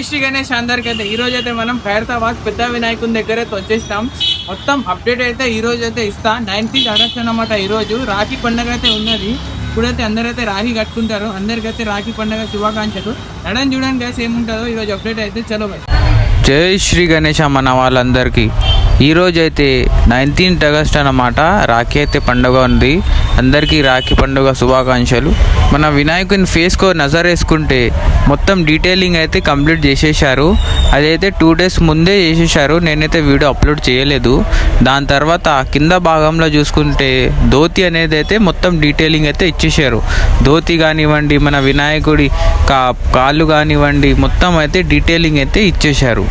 శ్రీ గణేష్ అందరికి అయితే ఈ రోజు అయితే మనం ఖైరతాబాద్ పెద్ద వినాయకుని దగ్గర అయితే వచ్చేస్తాం. మొత్తం అప్డేట్ అయితే ఈ రోజు అయితే ఇస్తా. 19th ఆగస్ట్ అన్నమాట. ఈ రోజు రాఖీ పండుగ అయితే ఉన్నది. ఇప్పుడైతే అందరైతే రాఖీ కట్టుకుంటారు. అందరికైతే రాఖీ పండుగ శుభాకాంక్షలు. నడని చూడండి గైస్ ఏముంటుందో ఈ రోజు అప్డేట్ అయితే. చలో బై. జై శ్రీ గణేష మన వాళ్ళందరికీ ఈరోజు అయితే 19th ఆగస్ట్ అన్నమాట. రాఖీ అయితే పండుగ ఉంది. అందరికీ రాఖీ పండుగ శుభాకాంక్షలు. మన వినాయకుని ఫేస్కో నజర్ వేసుకుంటే మొత్తం డీటెయిలింగ్ అయితే కంప్లీట్ చేసేసారు. అదైతే 2 days ముందే చేసేసారు. నేనైతే వీడియో అప్లోడ్ చేయలేదు. దాని తర్వాత కింద భాగంలో చూసుకుంటే ధోతి అనేది అయితే మొత్తం డీటెయిలింగ్ అయితే ఇచ్చేసారు. ధోతి కానివ్వండి, మన వినాయకుడి కాళ్ళు కానివ్వండి, మొత్తం అయితే డీటెయిలింగ్ అయితే ఇచ్చేసారు.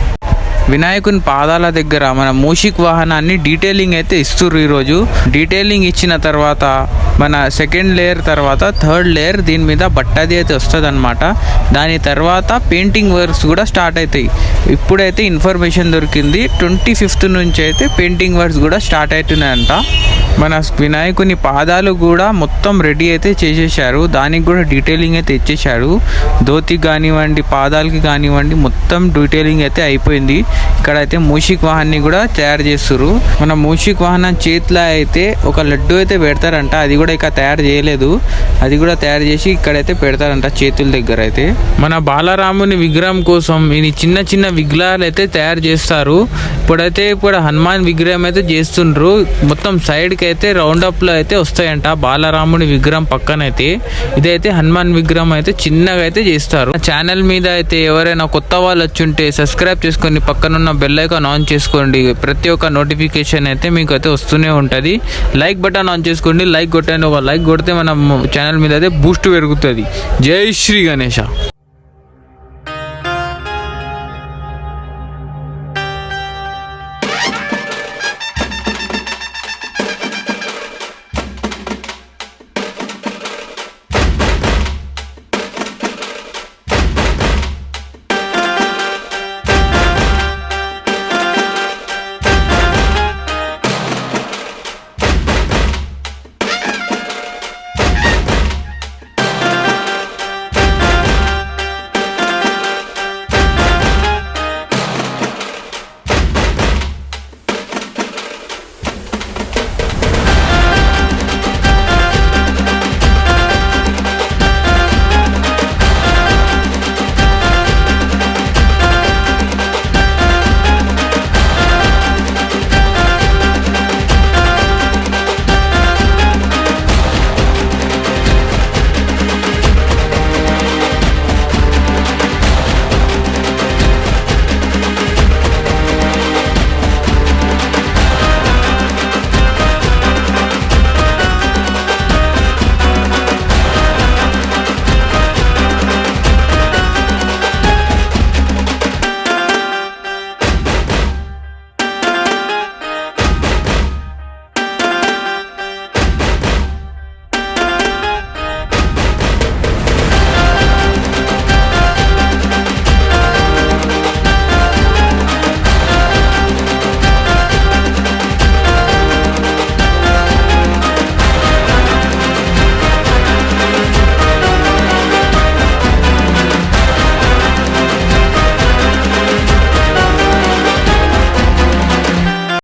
వినాయకుని పాదాల దగ్గర మన మూషిక్ వాహనాన్ని డీటెయిలింగ్ అయితే ఇస్తుర్రు. ఈరోజు డీటెయిలింగ్ ఇచ్చిన తర్వాత మన సెకండ్ లేయర్ తర్వాత థర్డ్ లేయర్ దీని మీద బట్టది అయితే వస్తుంది అనమాట. దాని తర్వాత పెయింటింగ్ వర్క్స్ కూడా స్టార్ట్ అవుతాయి. ఇప్పుడైతే ఇన్ఫర్మేషన్ దొరికింది 25th నుంచి అయితే పెయింటింగ్ వర్క్స్ కూడా స్టార్ట్ అవుతున్నాయంట. మన వినాయకుని పాదాలు కూడా మొత్తం రెడీ అయితే చేసేసారు. దానికి కూడా డీటెయిలింగ్ అయితే ఇచ్చేసారు. ధోతి కానివ్వండి, పాదాలకి కానివ్వండి, మొత్తం డీటెయిలింగ్ అయితే అయిపోయింది. ఇక్కడైతే మూషిక్ వాహనాన్ని కూడా తయారు చేస్తారు. మన మూషిక్ వాహనం చేతిలో అయితే ఒక లడ్డు అయితే పెడతారంట. అది కూడా ఇక తయారు చేయలేదు. అది కూడా తయారు చేసి ఇక్కడైతే పెడతారంట చేతుల దగ్గర అయితే. మన బాలరాముని విగ్రహం కోసం ఈ చిన్న చిన్న విగ్రహాలు అయితే తయారు చేస్తారు. ఇప్పుడు హనుమాన్ విగ్రహం అయితే చేస్తుండ్రు. మొత్తం సైడ్కి అయితే రౌండప్లో అయితే వస్తాయంట బాలరాముని విగ్రహం పక్కనైతే. ఇదైతే హనుమాన్ విగ్రహం అయితే చిన్నగా అయితే చేస్తారు. ఛానల్ మీద అయితే ఎవరైనా కొత్త వాళ్ళు వచ్చుంటే సబ్స్క్రైబ్ చేసుకొని పక్కనున్న బెల్ ఐకాన్ ఆన్ చేసుకోండి. ప్రతి ఒక్క నోటిఫికేషన్ అయితే మీకు అయితే వస్తూనే ఉంటుంది. లైక్ బటన్ ఆన్ చేసుకోండి. లైక్ కొట్టండి. ఒక లైక్ కొడితే మన ఛానల్ మీద అయితే బూస్ట్ పెరుగుతుంది. జై శ్రీ గణేష.